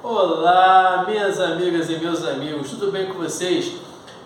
Olá, minhas amigas e meus amigos, tudo bem com vocês?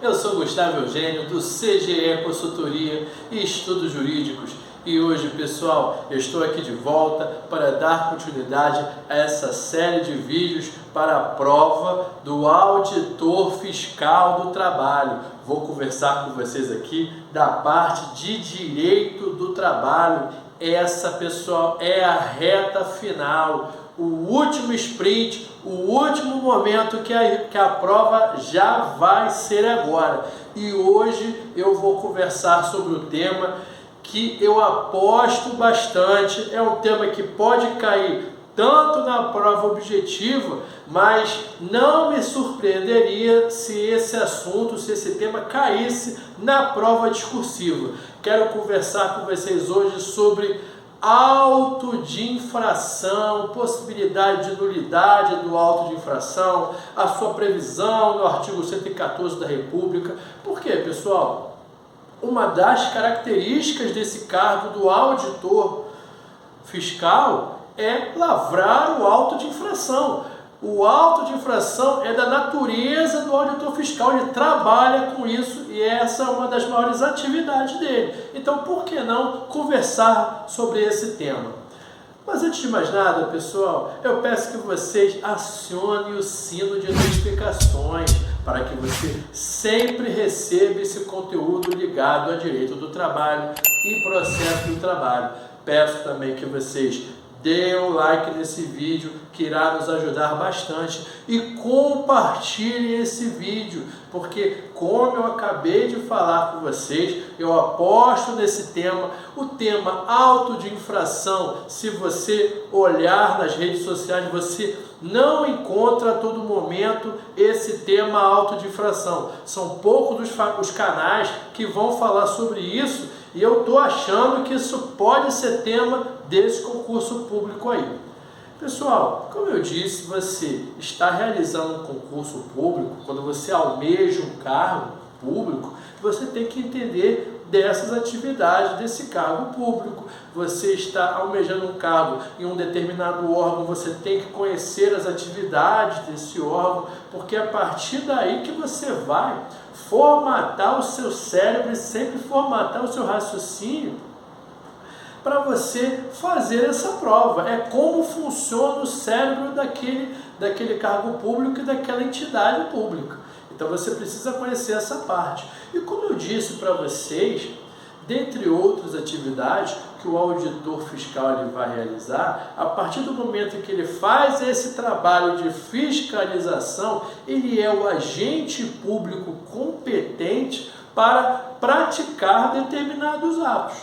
Eu sou Gustavo Eugênio, do CGE Consultoria e Estudos Jurídicos. E hoje, pessoal, eu estou aqui de volta para dar continuidade a essa série de vídeos para a prova do auditor fiscal do trabalho. Vou conversar com vocês aqui da parte de direito do trabalho. Essa, pessoal, é a reta final, o último sprint, o último momento que a prova já vai ser agora. E hoje eu vou conversar sobre o tema que eu aposto bastante, é um tema que pode cair tanto na prova objetiva, mas não me surpreenderia se esse assunto, se esse tema caísse na prova discursiva. Quero conversar com vocês hoje sobre auto de infração, possibilidade de nulidade do auto de infração, a sua previsão no artigo 114 da República. Por quê, pessoal? Uma das características desse cargo do auditor fiscal é lavrar o auto de infração. O auto de infração é da natureza do auditor fiscal, ele trabalha com isso e essa é uma das maiores atividades dele. Então, por que não conversar sobre esse tema? Mas antes de mais nada, pessoal, eu peço que vocês acionem o sino de notificações para que você sempre receba esse conteúdo ligado a direito do trabalho e processo do trabalho. Peço também que vocês dê um like nesse vídeo, que irá nos ajudar bastante, e compartilhe esse vídeo, porque como eu acabei de falar com vocês, eu aposto nesse tema, o tema auto de infração. Se você olhar nas redes sociais, você não encontra a todo momento esse tema auto de infração. São poucos os canais que vão falar sobre isso, e eu estou achando que isso pode ser tema desse concurso público aí. Pessoal, como eu disse, você está realizando um concurso público, quando você almeja um cargo público, você tem que entender dessas atividades desse cargo público. Você está almejando um cargo em um determinado órgão, você tem que conhecer as atividades desse órgão, porque é a partir daí que você vai formatar o seu cérebro e sempre formatar o seu raciocínio para você fazer essa prova. É como funciona o cérebro daquele cargo público e daquela entidade pública. Então você precisa conhecer essa parte. E como eu disse para vocês, dentre outras atividades que o auditor fiscal ele vai realizar, a partir do momento que ele faz esse trabalho de fiscalização, ele é o agente público competente para praticar determinados atos.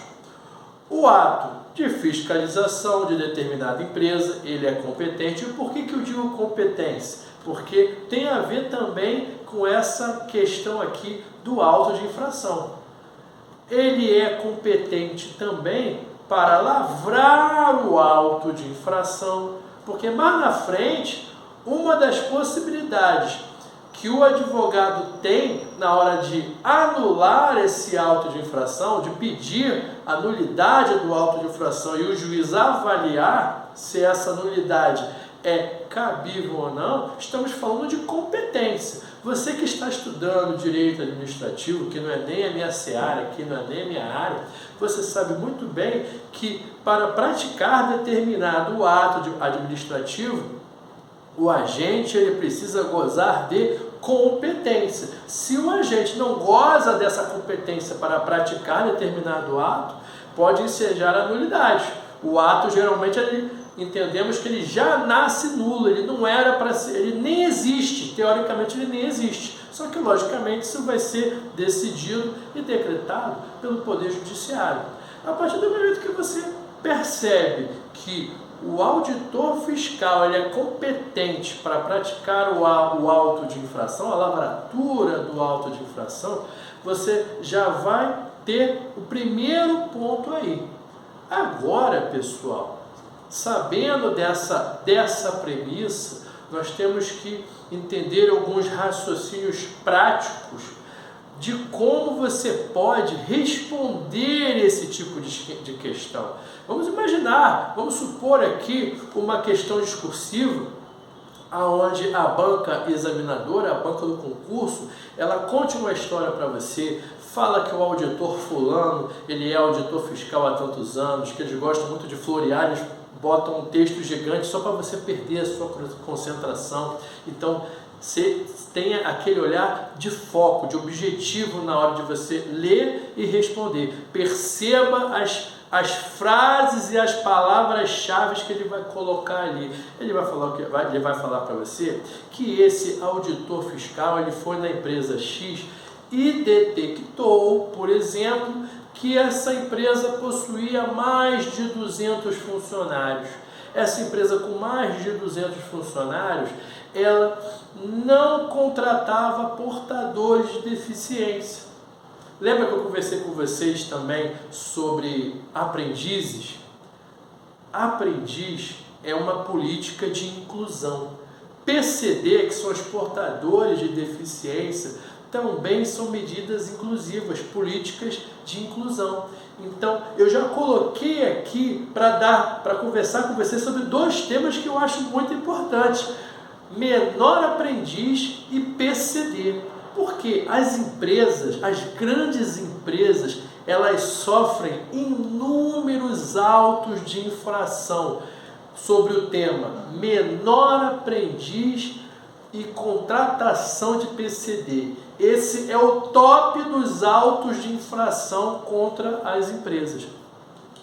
O ato de fiscalização de determinada empresa, ele é competente. E por que eu digo competência? Porque tem a ver também com essa questão aqui do auto de infração. Ele é competente também para lavrar o auto de infração, porque mais na frente, uma das possibilidades que o advogado tem na hora de anular esse auto de infração, de pedir a nulidade do auto de infração e o juiz avaliar se essa nulidade é cabível ou não, estamos falando de competência. Você que está estudando direito administrativo, que não é nem a minha seara, que não é nem a minha área, você sabe muito bem que para praticar determinado ato administrativo, o agente ele precisa gozar de competência. Se o agente não goza dessa competência para praticar determinado ato, pode ensejar a nulidade. O ato geralmente entendemos que ele já nasce nulo, ele não era para ser, ele nem existe, teoricamente ele nem existe. Só que logicamente isso vai ser decidido e decretado pelo Poder Judiciário. A partir do momento que você percebe que o auditor fiscal ele é competente para praticar o auto de infração, a lavratura do auto de infração, você já vai ter o primeiro ponto aí. Agora, pessoal, sabendo dessa premissa, nós temos que entender alguns raciocínios práticos de como você pode responder esse tipo de questão. Vamos imaginar, vamos supor aqui uma questão discursiva aonde a banca examinadora, a banca do concurso, ela conte uma história para você, fala que o auditor fulano, ele é auditor fiscal há tantos anos, que eles gostam muito de florear, eles botam um texto gigante só para você perder a sua concentração. Então, você tenha aquele olhar de foco, de objetivo na hora de você ler e responder. Perceba as frases e as palavras-chave que ele vai colocar ali. Ele vai falar para você que esse auditor fiscal ele foi na empresa X e detectou, por exemplo, que essa empresa possuía mais de 200 funcionários. Essa empresa com mais de 200 funcionários, ela não contratava portadores de deficiência. Lembra que eu conversei com vocês também sobre aprendizes? Aprendiz é uma política de inclusão. PCD, que são os portadores de deficiência, também são medidas inclusivas, políticas de inclusão. Então, eu já coloquei aqui para conversar com vocês sobre dois temas que eu acho muito importantes: menor aprendiz e PCD. Porque as empresas, as grandes empresas, elas sofrem inúmeros autos de infração sobre o tema menor aprendiz e contratação de PCD. Esse é o top dos autos de infração contra as empresas.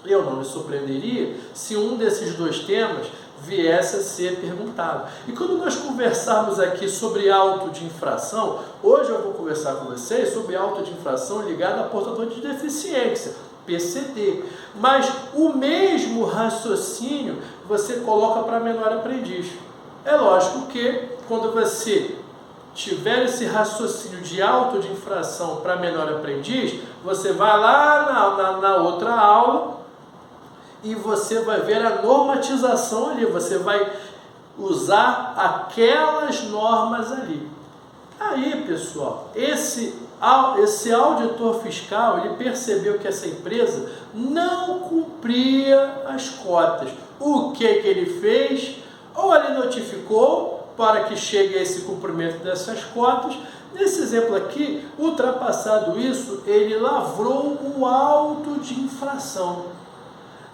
Eu não me surpreenderia se um desses dois temas viesse a ser perguntado. E quando nós conversarmos aqui sobre auto de infração, hoje eu vou conversar com vocês sobre auto de infração ligado a portador de deficiência, PCD. Mas o mesmo raciocínio você coloca para menor aprendiz. É lógico que quando você tiver esse raciocínio de auto de infração para menor aprendiz, você vai lá na outra aula e você vai ver a normatização ali, você vai usar aquelas normas ali. Aí, pessoal, esse auditor fiscal, ele percebeu que essa empresa não cumpria as cotas. O que ele fez? Ou ele notificou para que chegue a esse cumprimento dessas cotas. Nesse exemplo aqui, ultrapassado isso, ele lavrou o auto de infração.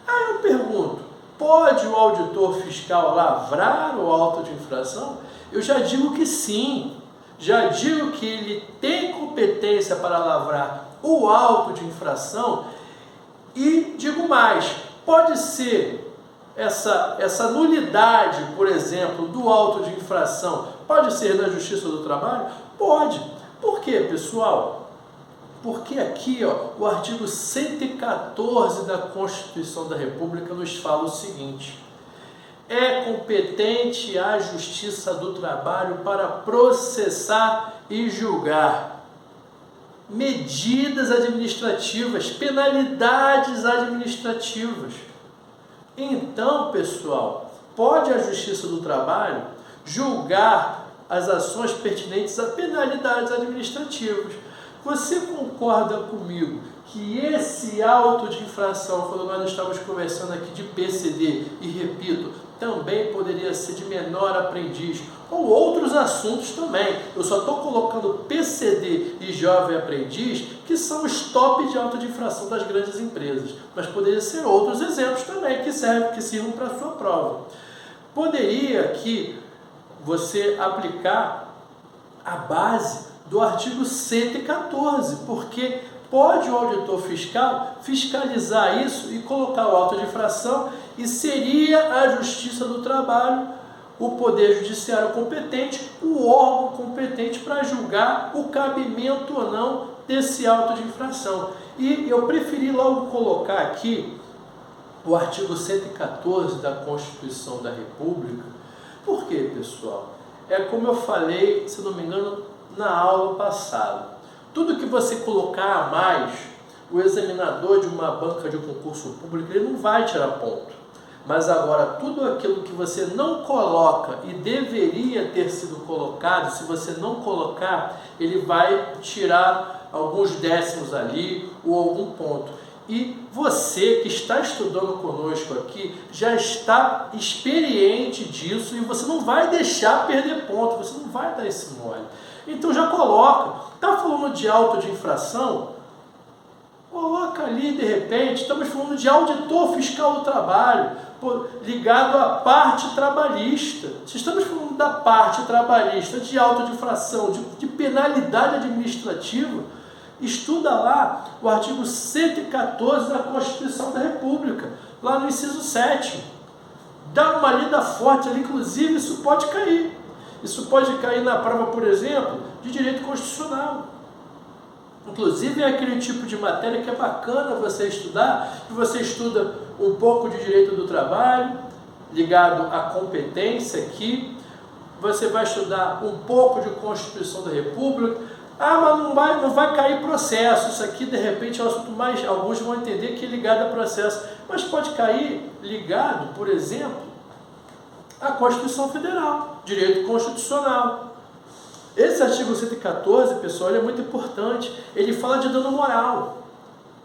Aí eu pergunto, pode o auditor fiscal lavrar o auto de infração? Eu já digo que sim, já digo que ele tem competência para lavrar o auto de infração e digo mais, pode ser essa nulidade, por exemplo, do auto de infração, pode ser na Justiça do Trabalho? Pode. Por quê, pessoal? Porque aqui, o artigo 114 da Constituição da República nos fala o seguinte: é competente a Justiça do Trabalho para processar e julgar medidas administrativas, penalidades administrativas. Então, pessoal, pode a Justiça do Trabalho julgar as ações pertinentes a penalidades administrativas. Você concorda comigo que esse auto de infração, quando nós estamos conversando aqui de PCD, e repito, também poderia ser de menor aprendiz, ou outros assuntos também? Eu só estou colocando PCD e jovem aprendiz, que são os top de auto de infração das grandes empresas, mas poderia ser outros exemplos também que sirvam para a sua prova. Poderia aqui você aplicar a base do artigo 114, porque pode o auditor fiscal fiscalizar isso e colocar o auto de infração, e seria a Justiça do Trabalho, o Poder Judiciário competente, o órgão competente para julgar o cabimento ou não desse auto de infração. E eu preferi logo colocar aqui o artigo 114 da Constituição da República. Por quê, pessoal? É como eu falei, se não me engano, na aula passada. Tudo que você colocar a mais, o examinador de uma banca de concurso público, ele não vai tirar ponto. Mas agora, tudo aquilo que você não coloca e deveria ter sido colocado, se você não colocar, ele vai tirar alguns décimos ali ou algum ponto. E você que está estudando conosco aqui já está experiente disso e você não vai deixar perder ponto, você não vai dar esse mole. Então já coloca. Está falando de auto de infração? Coloca ali, de repente, estamos falando de auditor fiscal do trabalho, ligado à parte trabalhista. Se estamos falando da parte trabalhista, de auto de infração, de penalidade administrativa, estuda lá o artigo 114 da Constituição da República, lá no inciso 7. Dá uma lida forte ali, inclusive isso pode cair. Isso pode cair na prova, por exemplo, de direito constitucional. Inclusive é aquele tipo de matéria que é bacana você estudar, que você estuda um pouco de direito do trabalho, ligado à competência aqui, você vai estudar um pouco de Constituição da República. Mas não vai cair processo, isso aqui de repente é um assunto mais, alguns vão entender que é ligado a processo, mas pode cair ligado, por exemplo, à Constituição Federal, direito constitucional. Esse artigo 114, pessoal, ele é muito importante. Ele fala de dano moral.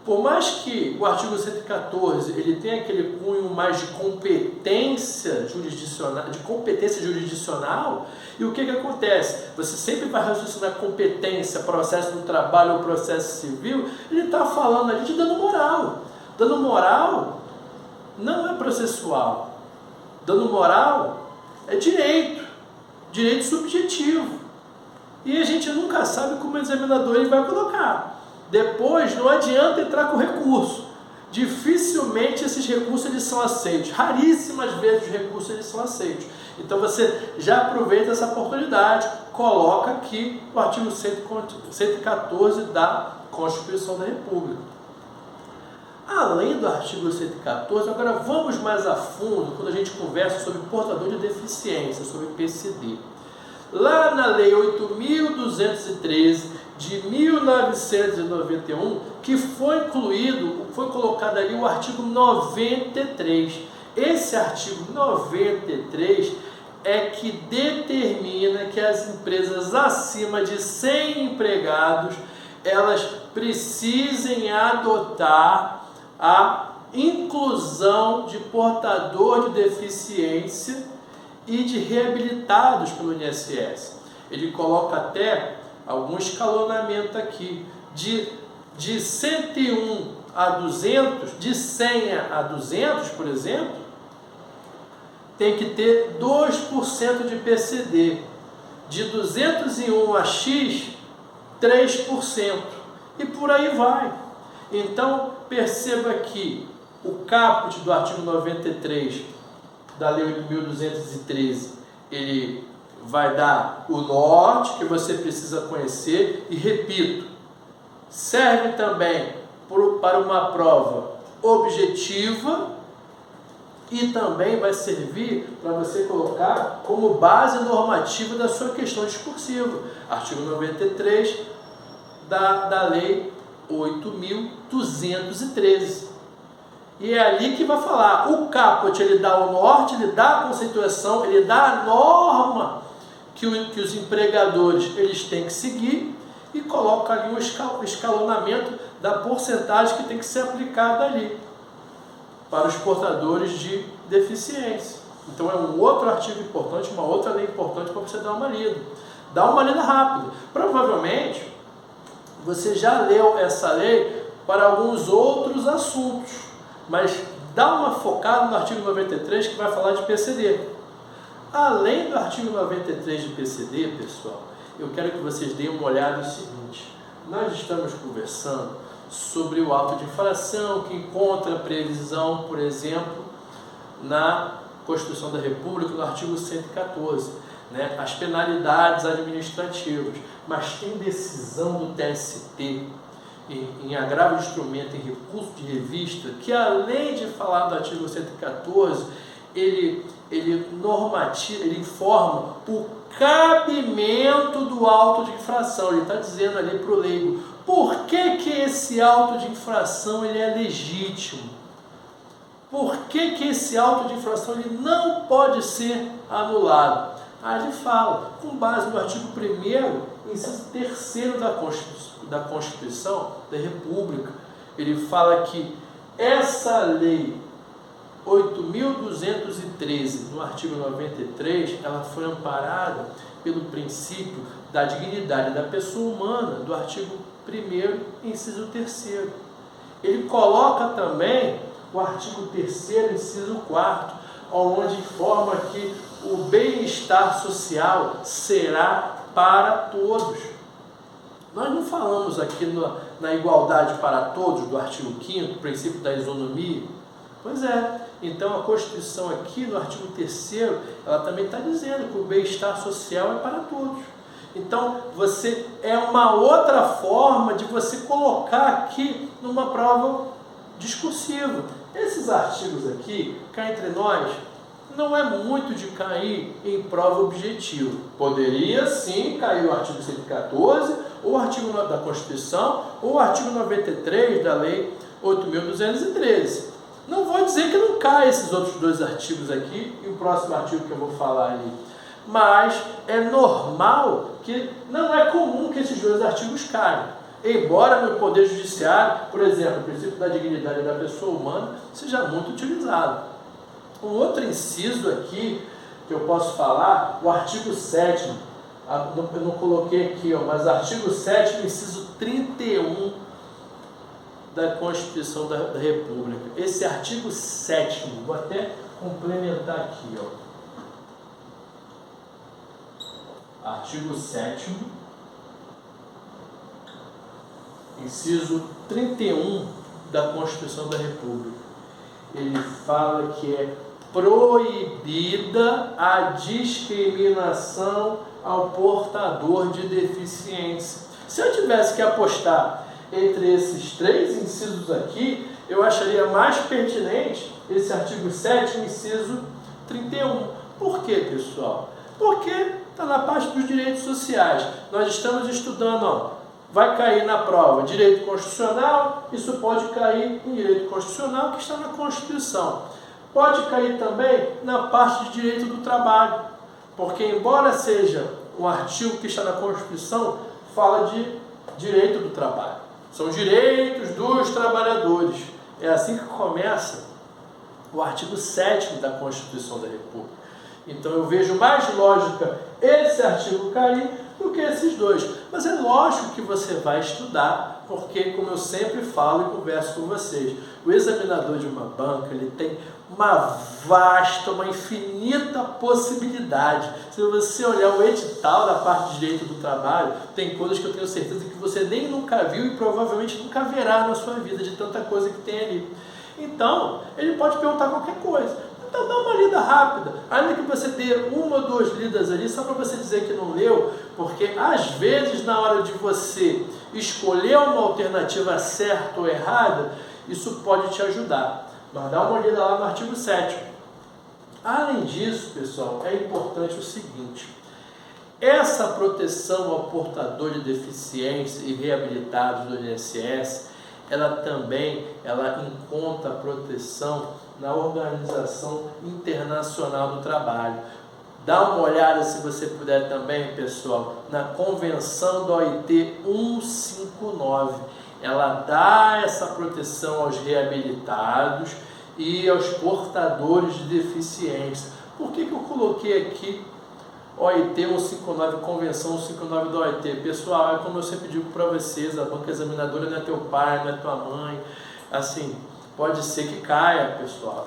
Por mais que o artigo 114 ele tenha aquele cunho mais de competência jurisdicional, e o que acontece? Você sempre vai raciocinar competência, processo do trabalho ou processo civil, ele está falando ali de dano moral. Dano moral não é processual. Dano moral é direito subjetivo. E a gente nunca sabe como o examinador ele vai colocar. Depois, não adianta entrar com recurso. Dificilmente esses recursos eles são aceitos. Raríssimas vezes os recursos eles são aceitos. Então você já aproveita essa oportunidade, coloca aqui o artigo 114 da Constituição da República. Além do artigo 114, agora vamos mais a fundo quando a gente conversa sobre portador de deficiência, sobre PCD. Lá na Lei 8.213 de 1991, que foi colocado ali o artigo 93. Esse artigo 93 é que determina que as empresas acima de 100 empregados, elas precisem adotar a inclusão de portador de deficiência e de reabilitados pelo INSS. Ele coloca até algum escalonamento aqui, de 101 a 200, de 100 a 200, por exemplo, tem que ter 2% de PCD, de 201 a X, 3%, e por aí vai. Então, perceba que o caput do artigo 93 da Lei 8.213, ele vai dar o norte que você precisa conhecer e, repito, serve também para uma prova objetiva e também vai servir para você colocar como base normativa da sua questão discursiva. Artigo 93 da Lei 8.213. E é ali que vai falar, o caput ele dá o norte, ele dá a conceituação, ele dá a norma que os empregadores eles têm que seguir e coloca ali o escalonamento da porcentagem que tem que ser aplicada ali para os portadores de deficiência. Então é um outro artigo importante, uma outra lei importante para você dar uma lida. Dá uma lida rápida. Provavelmente você já leu essa lei para alguns outros assuntos, mas dá uma focada no artigo 93 que vai falar de PCD. Além do artigo 93 de PCD, pessoal, eu quero que vocês deem uma olhada no seguinte. Nós estamos conversando sobre o auto de infração que encontra previsão, por exemplo, na Constituição da República, no artigo 114, né? As penalidades administrativas, mas tem decisão do TST em agravo de instrumento, em recurso de revista, que além de falar do artigo 114, ele informa o cabimento do auto de infração. Ele está dizendo ali para o leigo, por que esse auto de infração ele é legítimo? Por que esse auto de infração ele não pode ser anulado? Aí ele fala, com base no artigo 1º, inciso 3º da Constituição da República, ele fala que essa lei 8.213, no artigo 93, ela foi amparada pelo princípio da dignidade da pessoa humana, do artigo 1º, inciso 3º. Ele coloca também o artigo 3º, inciso 4º, onde informa que o bem-estar social será para todos. Nós não falamos aqui na igualdade para todos, do artigo 5º, princípio da isonomia? Pois é, então a Constituição aqui no artigo 3º, ela também está dizendo que o bem-estar social é para todos. Então, você é uma outra forma de você colocar aqui numa prova discursiva. Esses artigos aqui, cá entre nós, não é muito de cair em prova objetiva. Poderia sim cair o artigo 114, ou o artigo da Constituição, ou o artigo 93 da Lei 8.213. Não vou dizer que não cai esses outros dois artigos aqui, e o próximo artigo que eu vou falar ali. Mas é normal que não é comum que esses dois artigos caiam. Embora no Poder Judiciário, por exemplo, o princípio da dignidade da pessoa humana seja muito utilizado. Um outro inciso aqui que eu posso falar, o artigo 7º, eu não coloquei aqui, mas artigo 7º, inciso 31 da Constituição da República. Esse artigo 7º, vou até complementar aqui, artigo 7º, inciso 31 da Constituição da República. Ele fala que é proibida a discriminação ao portador de deficiência. Se eu tivesse que apostar entre esses três incisos aqui, eu acharia mais pertinente esse artigo 7º, inciso 31. Por quê, pessoal? Porque está na parte dos direitos sociais. Nós estamos estudando, vai cair na prova direito constitucional, isso pode cair em direito constitucional que está na Constituição. Pode cair também na parte de direito do trabalho, porque embora seja um artigo que está na Constituição, fala de direito do trabalho. São direitos dos trabalhadores. É assim que começa o artigo 7º da Constituição da República. Então eu vejo mais lógica esse artigo cair do que esses dois. Mas é lógico que você vai estudar, porque, como eu sempre falo e converso com vocês, o examinador de uma banca, ele tem uma infinita possibilidade. Se você olhar o edital da parte de direito do trabalho, tem coisas que eu tenho certeza que você nem nunca viu e provavelmente nunca verá na sua vida, de tanta coisa que tem ali. Então, ele pode perguntar qualquer coisa. Então dá uma lida rápida, ainda que você dê uma ou duas lidas ali, só para você dizer que não leu, porque às vezes na hora de você escolher uma alternativa certa ou errada, isso pode te ajudar. Mas dá uma lida lá no artigo 7º. Além disso, pessoal, é importante o seguinte: essa proteção ao portador de deficiência e reabilitados do INSS, ela encontra proteção na Organização Internacional do Trabalho. Dá uma olhada, se você puder também, pessoal, na Convenção da OIT 159. Ela dá essa proteção aos reabilitados e aos portadores de deficiência. Por que eu coloquei aqui OIT 159, Convenção 159 da OIT? Pessoal, é como eu sempre digo para vocês, a banca examinadora não é teu pai, não é tua mãe, assim, pode ser que caia, pessoal.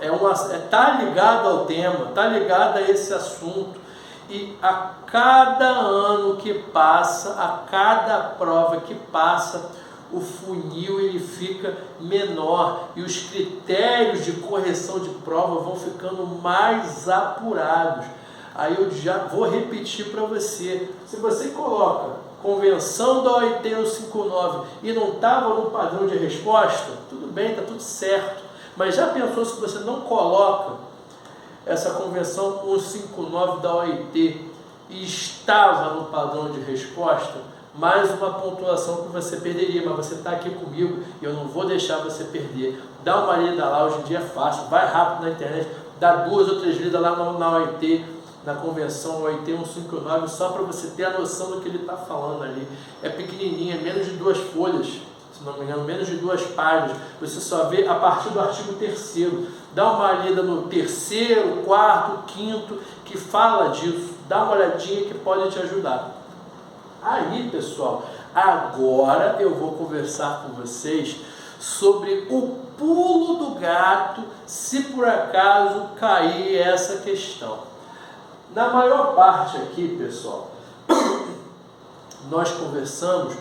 Tá ligado ao tema, tá ligado a esse assunto. E a cada ano que passa, a cada prova que passa, o funil ele fica menor e os critérios de correção de prova vão ficando mais apurados. Aí eu já vou repetir para você. Se você coloca Convenção da OIT 159 e não estava no padrão de resposta, tudo bem, está tudo certo. Mas já pensou se você não coloca essa Convenção 159 da OIT e estava no padrão de resposta? Mais uma pontuação que você perderia, mas você está aqui comigo e eu não vou deixar você perder. Dá uma lida lá, hoje em dia é fácil, vai rápido na internet, dá 2 ou 3 lidas lá na OIT, na Convenção OIT 159, só para você ter a noção do que ele está falando ali. É pequenininho, é menos de 2 folhas. se não me engano, menos de 2 páginas. Você só vê a partir do artigo 3º. Dá uma lida no 3º, 4º, 5º, que fala disso. Dá uma olhadinha que pode te ajudar. Aí, pessoal, agora eu vou conversar com vocês sobre o pulo do gato, se por acaso cair essa questão. Na maior parte aqui, pessoal, nós conversamos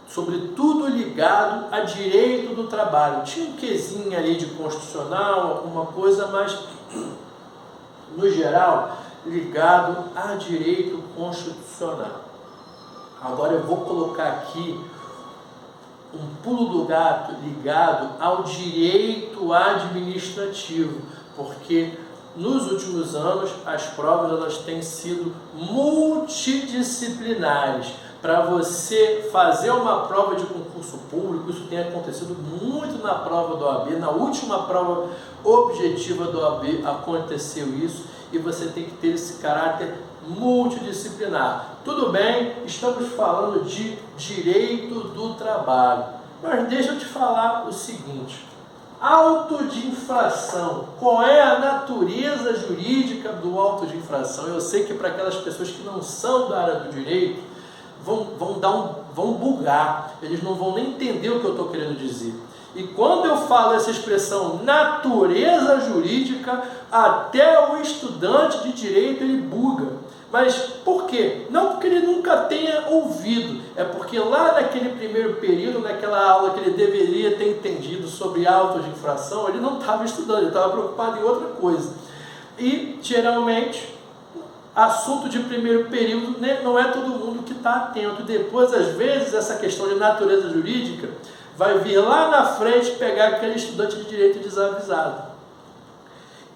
sobre tudo ligado a direito do trabalho. Tinha um quezinho ali de constitucional, alguma coisa, mas no geral ligado a direito constitucional. Agora eu vou colocar aqui um pulo do gato ligado ao direito administrativo, porque nos últimos anos as provas elas têm sido multidisciplinares. Para você fazer uma prova de concurso público, isso tem acontecido muito na prova do OAB, na última prova objetiva do OAB aconteceu isso, e você tem que ter esse caráter multidisciplinar. Tudo bem, estamos falando de direito do trabalho, mas deixa eu te falar o seguinte: auto de infração, qual é a natureza jurídica do auto de infração? Eu sei que para aquelas pessoas que não são da área do direito, vão bugar, eles não vão nem entender o que eu estou querendo dizer. E quando eu falo essa expressão natureza jurídica, até o estudante de direito ele buga. Mas por quê? Não porque ele nunca tenha ouvido, é porque lá naquele primeiro período, naquela aula que ele deveria ter entendido sobre autos de infração, ele não estava estudando, ele estava preocupado em outra coisa. E geralmente, assunto de primeiro período, né, não é todo mundo que está atento. Depois, às vezes, essa questão de natureza jurídica vai vir lá na frente pegar aquele estudante de direito desavisado.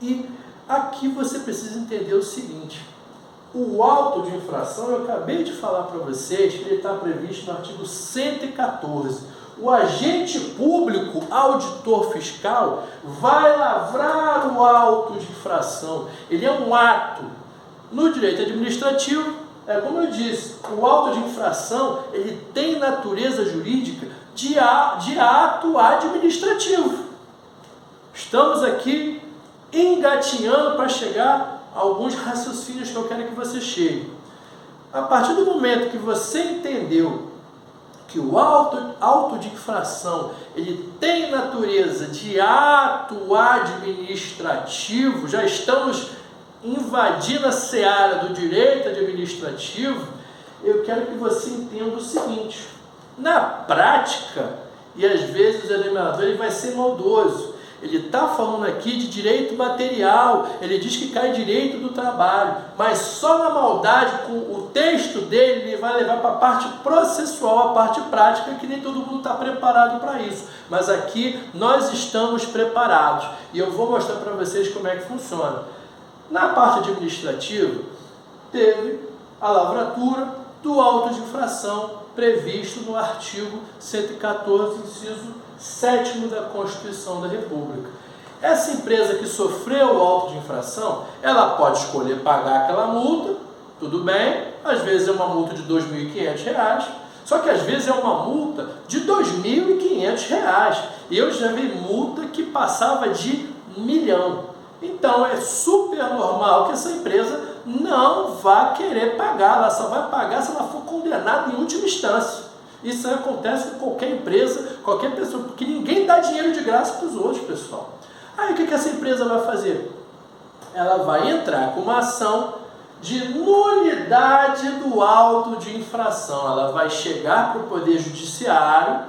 E aqui você precisa entender o seguinte: o auto de infração, eu acabei de falar para vocês que ele está previsto no artigo 114. O agente público, auditor fiscal, vai lavrar o auto de infração. Ele é um ato. No direito administrativo, como eu disse, o auto de infração ele tem natureza jurídica de ato administrativo. Estamos aqui engatinhando para chegar a alguns raciocínios que eu quero que você chegue. A partir do momento que você entendeu que o auto de infração ele tem natureza de ato administrativo, já estamos invadindo a seara do direito administrativo, eu quero que você entenda o seguinte: na prática, e às vezes o examinador ele vai ser maldoso, ele está falando aqui de direito material, ele diz que cai direito do trabalho, mas só na maldade, com o texto dele, ele vai levar para a parte processual, a parte prática, que nem todo mundo está preparado para isso. Mas aqui nós estamos preparados, e eu vou mostrar para vocês como é que funciona. Na parte administrativa, teve a lavratura do auto de infração previsto no artigo 114, inciso 7º da Constituição da República. Essa empresa que sofreu o auto de infração, ela pode escolher pagar aquela multa, tudo bem, às vezes é uma multa de R$ 2.500, só que às vezes é uma multa de R$ 2.500, e eu já vi multa que passava de R$ 1 milhão. Então é super normal que essa empresa não vá querer pagar, ela só vai pagar se ela for condenada em última instância. Isso acontece com qualquer empresa, qualquer pessoa, porque ninguém dá dinheiro de graça para os outros, pessoal. Aí o que essa empresa vai fazer? Ela vai entrar com uma ação de nulidade do auto de infração. Ela vai chegar para o Poder Judiciário,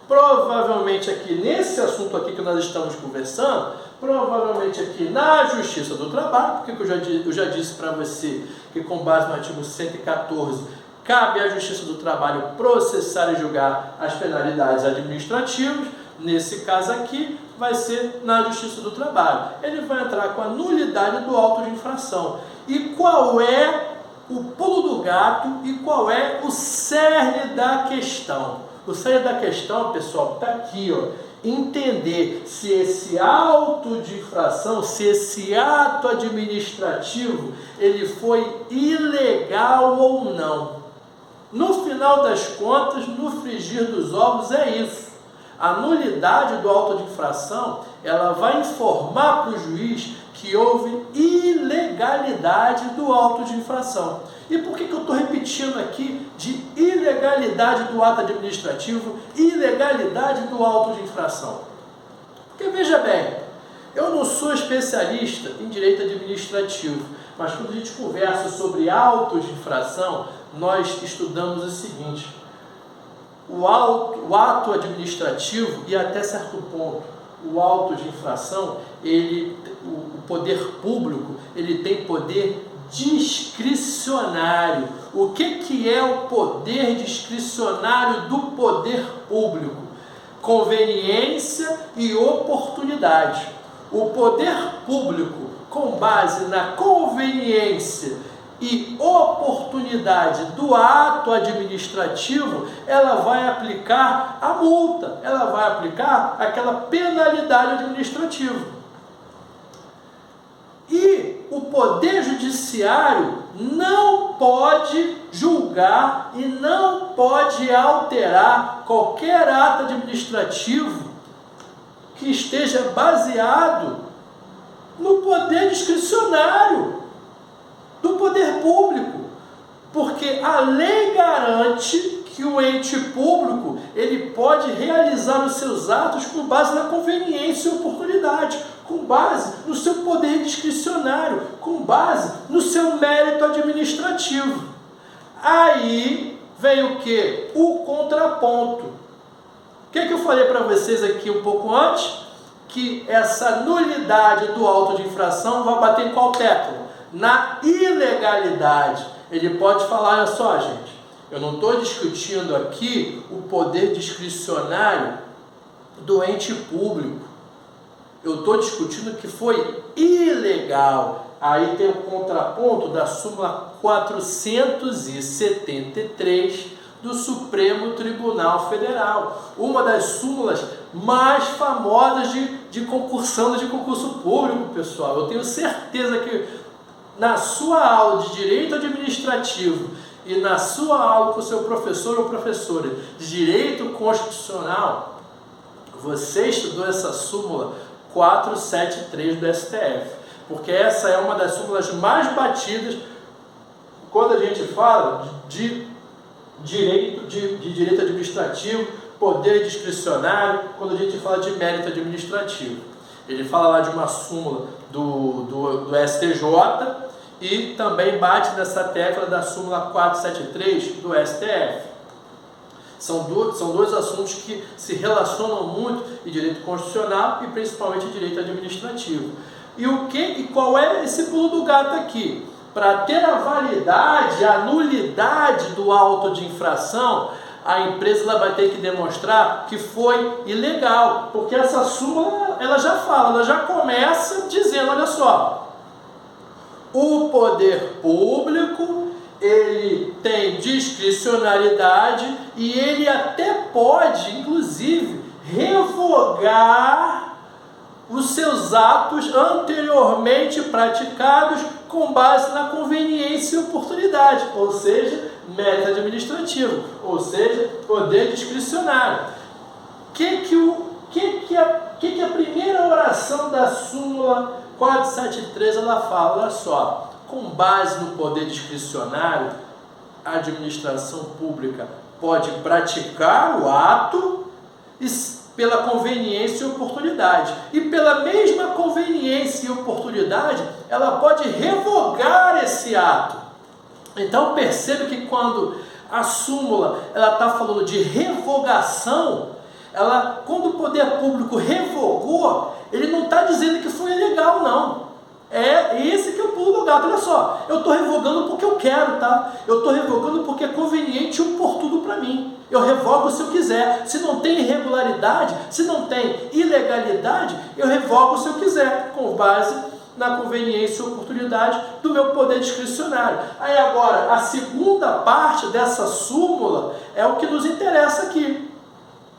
provavelmente aqui nesse assunto aqui que nós estamos conversando, provavelmente aqui na Justiça do Trabalho, porque eu já disse para você que com base no artigo 114, cabe à Justiça do Trabalho processar e julgar as penalidades administrativas. Nesse caso aqui, vai ser na Justiça do Trabalho. Ele vai entrar com a nulidade do auto de infração. E qual é o pulo do gato e qual é o cerne da questão? O cerne da questão, pessoal, está aqui, ó. Entender se esse auto de infração, se esse ato administrativo, ele foi ilegal ou não. No final das contas, no frigir dos ovos é isso. A nulidade do auto de infração, ela vai informar para o juiz que houve ilegalidade do auto de infração. E por que eu estou repetindo aqui de ilegalidade do ato administrativo, ilegalidade do auto de infração? Porque veja bem, eu não sou especialista em direito administrativo, mas quando a gente conversa sobre autos de infração, nós estudamos o seguinte: o ato administrativo e até certo ponto o auto de infração, o poder público, ele tem poder discricionário. O que é o poder discricionário do poder público? Conveniência e oportunidade. O poder público, com base na conveniência e oportunidade do ato administrativo, ela vai aplicar a multa, ela vai aplicar aquela penalidade administrativa. E o Poder Judiciário não pode julgar e não pode alterar qualquer ato administrativo que esteja baseado no poder discricionário do poder público, porque a lei garante que o ente público ele pode realizar os seus atos com base na conveniência e oportunidade, com base no seu poder discricionário, com base no seu mérito administrativo. Aí vem o que? O contraponto. O que eu falei para vocês aqui um pouco antes? Que essa nulidade do auto de infração vai bater em qual tecla? Na ilegalidade. Ele pode falar: olha só, gente, eu não estou discutindo aqui o poder discricionário do ente público. Eu estou discutindo que foi ilegal. Aí tem o contraponto da súmula 473 do Supremo Tribunal Federal. Uma das súmulas mais famosas de concursando de concurso público, pessoal. Eu tenho certeza que na sua aula de Direito Administrativo e na sua aula com o seu professor ou professora de Direito Constitucional, você estudou essa súmula 473 do STF, porque essa é uma das súmulas mais batidas quando a gente fala de direito administrativo, poder discricionário, quando a gente fala de mérito administrativo. Ele fala lá de uma súmula do STJ e também bate nessa tecla da súmula 473 do STF. São dois assuntos que se relacionam muito em direito constitucional e principalmente em direito administrativo. E qual é esse pulo do gato aqui? Para ter a validade, a nulidade do auto de infração, a empresa ela vai ter que demonstrar que foi ilegal, porque essa súmula ela já fala, ela já começa dizendo: olha só, o poder público ele tem discricionariedade e ele até pode, inclusive, revogar os seus atos anteriormente praticados com base na conveniência e oportunidade, ou seja, mérito administrativo, ou seja, poder discricionário. Que a primeira oração da súmula 473 ela fala? Olha só, com base no poder discricionário, a administração pública pode praticar o ato pela conveniência e oportunidade. E pela mesma conveniência e oportunidade, ela pode revogar esse ato. Então percebe que quando a súmula está falando de revogação, quando o poder público revogou, ele não está dizendo que foi ilegal, não. É esse que é o pulo do gato. Olha só, eu estou revogando porque eu quero, tá? Eu estou revogando porque é conveniente e oportuno para mim. Eu revogo se eu quiser. Se não tem irregularidade, se não tem ilegalidade, eu revogo se eu quiser, com base na conveniência e oportunidade do meu poder discricionário. Aí agora, a segunda parte dessa súmula é o que nos interessa aqui.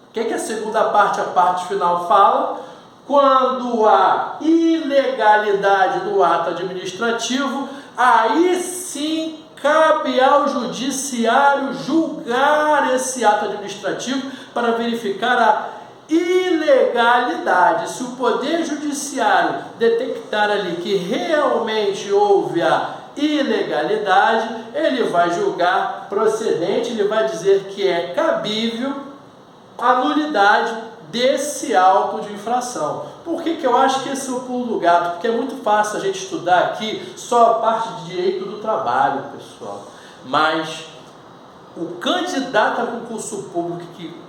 O que a segunda parte, a parte final, fala? Quando há ilegalidade do ato administrativo, aí sim cabe ao judiciário julgar esse ato administrativo para verificar a ilegalidade. Se o Poder Judiciário detectar ali que realmente houve a ilegalidade, ele vai julgar procedente, ele vai dizer que é cabível a nulidade desse auto de infração. Por que eu acho que esse é o pulo do gato? Porque é muito fácil a gente estudar aqui só a parte de direito do trabalho, pessoal. Mas o candidato a concurso público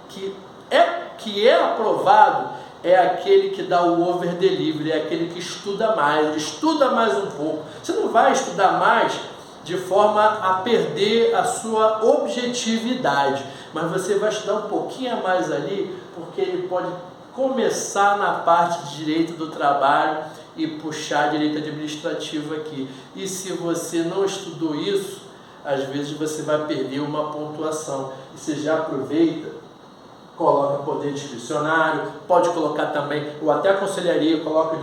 que é aprovado é aquele que dá o over delivery, é aquele que estuda mais, ele estuda mais um pouco. Você não vai estudar mais de forma a perder a sua objetividade, mas você vai estudar um pouquinho a mais ali, porque ele pode começar na parte de direito do trabalho e puxar direito administrativo aqui. E se você não estudou isso, às vezes você vai perder uma pontuação. E você já aproveita, coloca poder discricionário, pode colocar também, ou até a conselharia, coloca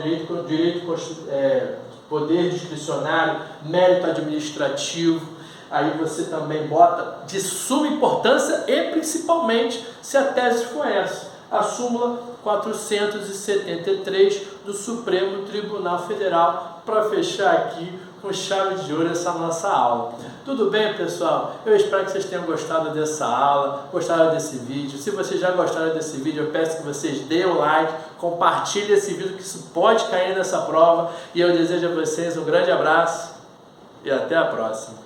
poder discricionário, mérito administrativo. Aí você também bota de suma importância e principalmente se a tese for essa, a súmula 473 do Supremo Tribunal Federal, para fechar aqui com chave de ouro essa nossa aula. Tudo bem, pessoal? Eu espero que vocês tenham gostado dessa aula, gostado desse vídeo. Se vocês já gostaram desse vídeo, eu peço que vocês deem o like, compartilhem esse vídeo, que isso pode cair nessa prova. E eu desejo a vocês um grande abraço e até a próxima.